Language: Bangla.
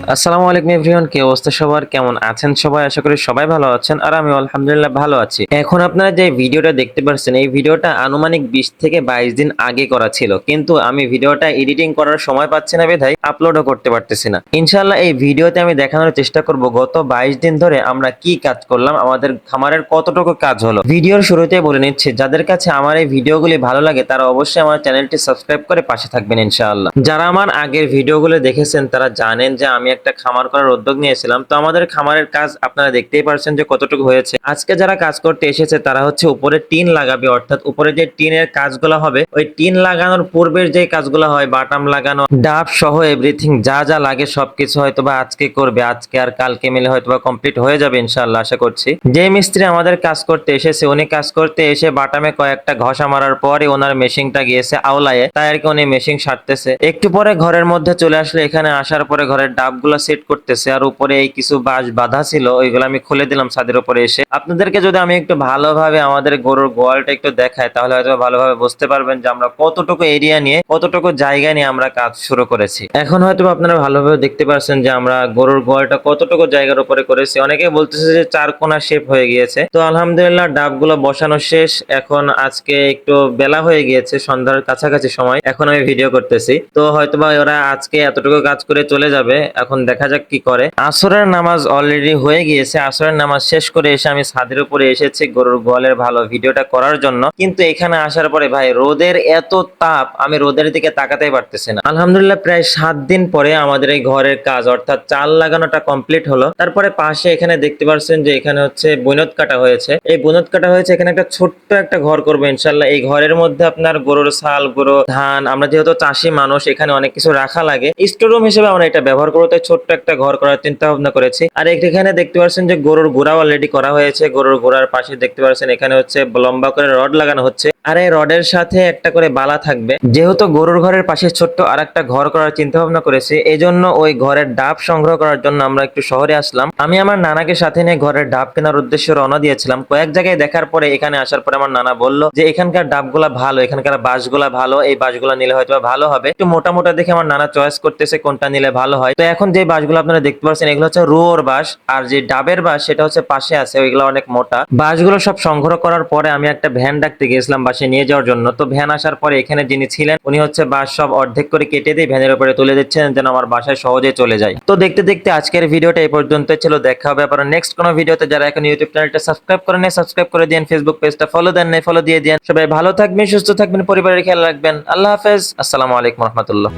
আসসালামু আলাইকুম এভরিওয়ান, কি অবস্থা সবার, কেমন আছেন সবাই? আশা করি সবাই ভালো আছেন আর আমি আলহামদুলিল্লাহ ভালো আছি। এখন আপনারা যে ভিডিওটা দেখতে পাচ্ছেন এই ভিডিওটা আনুমানিক 20 থেকে 22 দিন আগে করা ছিল, কিন্তু আমি ভিডিওটা এডিটিং করার সময় পাচ্ছি না বিধায় আপলোডও করতে পারতেছি না। ইনশাআল্লাহ এই ভিডিওতে আমি দেখানোর চেষ্টা করব গত 22 দিন ধরে আমরা কি কাজ করলাম, আমাদের খামারের কতটুকু কাজ হলো। ভিডিওর শুরুতে বলে নিচ্ছি, যাদের কাছে আমার এই ভিডিওগুলি ভালো লাগে তারা অবশ্যই আমার চ্যানেলটি সাবস্ক্রাইব করে পাশে থাকবেন ইনশাআল্লাহ। যারা আমার আগের ভিডিওগুলো দেখেছেন তারা জানেন যে আমি একটা খামার করার উদ্যোগ নিয়েছিলাম। তো আমাদের খামারের কাজ আপনারা দেখতেই পারছেন যে কতটুকু হয়েছে। আজকে যারা কাজ করতে এসেছে তারা হচ্ছে উপরে টিন লাগাবে, অর্থাৎ উপরে যে টিনের কাজগুলো হবে ওই টিন লাগানোর পূর্বের যে কাজগুলো হয়, বাটাম লাগানো, ডাব সহ এভরিথিং যা যা লাগে সবকিছু হয়তোবা আজকে করবে। আজকে আর কালকে মিলে হয়তোবা কমপ্লিট হয়ে যাবে ইনশাআল্লাহ, আশা করছি। যে মিস্ত্রি আমাদের কাজ করতে এসেছে উনি কাজ করতে এসে বাটামে কয়েকটা ঘষা মারার পরে ওনার মেশিনটা গিয়েছে আওলায়ে, তাই আর কি উনি মেশিন সারতেছে। একটু পরে ঘরের মধ্যে চলে আসলে এখানে আসার পরে ঘরের ডাবগুলো সেট করতেছে, আর উপরে এই কিছু বাঁশ বাঁধা ছিল ওইগুলো আমি খুলে দিলাম ছাদের উপরে এসে। আপনাদেরকে যদি আমি একটু ভালোভাবে আমাদের গরুর গোয়ালটা একটু দেখাই তাহলে হয়তো ভালোভাবে বুঝতে পারবেন যে আমরা কতটুকু এরিয়া নিয়ে কতটুকু জায়গা নিয়ে আমরা কাজ শুরু করেছি। এখন হয়তো আপনারা ভালোভাবে দেখতে পাচ্ছেন যে আমরা গরুর গোয়ালটা কতটুকু জায়গার উপরে করেছি। অনেকে বলতেছে যে 4 কোণা শেপ হয়ে গিয়েছে। তো আলহামদুলিল্লাহ ডাবগুলো বসানো শেষ। এখন আজকে একটু বেলা হয়ে গিয়েছে, সন্ধ্যার কাছাকাছি সময় এখন আমি ভিডিও করতেছি। তো হয়তোবা ওরা আজকে এতটুকু কাজ করে চলে যাবে, এখন দেখা যাক কি করে। আসরের নামাজ অলরেডি হয়ে গিয়েছে। আসরের নামাজ শেষ করে এসে আমি ছাদের উপরে এসেছি গরুর গোয়ালের ভালো ভিডিওটা করার জন্য, কিন্তু এখানে আসার পরে ভাই রোদের এত তাপ, আমি রোদের দিকে তাকাতেই পারতেছি না। আলহামদুলিল্লাহ প্রায় 7 দিন পরে আমাদের এই ঘরের কাজ অর্থাৎ চাল লাগানোটা কমপ্লিট হলো। তারপরে পাশে এখানে দেখতে পাচ্ছেন যে এখানে হচ্ছে বুনট কাটা হয়েছে। এই বুনট কাটা হয়েছে, এখানে একটা ছোট্ট একটা ঘর করবো ইনশাল্লাহ। এই ঘরের মধ্যে আপনার গরুর ছাল, গরু ধান, আমরা যেহেতু চাষি মানুষ এখানে অনেক কিছু রাখা লাগে, স্টোর রুম হিসেবে আমরা এটা ব্যবহার করবো, তাই ছোট্ট একটা ঘর করার চিন্তা ভাবনা করেছি। আর এখানে দেখতে পাচ্ছেন যে গরুর গোড়া অলরেডি করা হয়েছে। গরুর গোড়ার পাশে দেখতে পাচ্ছেন এখানে হচ্ছে লম্বা করে রড লাগানো হচ্ছে, আর এই রডের সাথে একটা করে বালা থাকবে। যেহেতু গরুর ঘরের পাশে ছোট্ট আর একটা ঘর করার চিন্তা ভাবনা করেছি, এই জন্য ওই ঘরের ডাব সংগ্রহ করার জন্য আমরা একটু শহরে আসলাম। আমি আমার নানাকে সাথে নিয়ে ঘরের ডাব কেনার উদ্দেশ্যে রওনা দিয়েছিলাম। কয়েক জায়গায় দেখার পরে এখানে আসার পরে আমার নানা বলল যে এখানকার ডাবগুলা ভালো, এখানকার বাঁশগুলা ভালো, এই বাঁশগুলা নিলে হয়তো ভালো হবে। একটু মোটা মোটা দেখে আমার নানা চয়েস করতেছে কোনটা নিলে ভালো হয়। তো এখন যে বাঁশগুলো আপনারা দেখতে পাচ্ছেন এগুলো হচ্ছে রুয়োর বাঁশ, আর যে ডাবের বাঁশ সেটা হচ্ছে পাশে আছে, ওইগুলো অনেক মোটা। বাঁশগুলো সব সংগ্রহ করার পরে আমি একটা ভ্যান ডাকতে গেছিলাম বাসে নিয়ে যাওয়ার জন্য। তো ভ্যান আসার পরে এখানে যিনি ছিলেন উনি হচ্ছে বাঁশ সব অর্ধেক করে কেটে দিয়ে ভ্যানের উপরে তুলে দিচ্ছেন যেন আমার বাসায় সহজে চলে যায়। তো দেখতে দেখতে আজকের ভিডিওটা এই পর্যন্ত ছিল। দেখা হবে আবার নেক্সট কোনো ভিডিওতে। যারা এখন ইউটিউব চ্যানেলটা সাবস্ক্রাইব করেন সাবস্ক্রাইব করে দিন, ফেসবুক পেজটা ফলো দেন নাই ফলো দিয়ে দিন। সবাই ভালো থাকবেন, সুস্থ থাকবেন, পরিবারের খেয়াল রাখবেন। আল্লাহ হাফেজ, আসসালামু আলাইকুম রহমতুল্লাহ।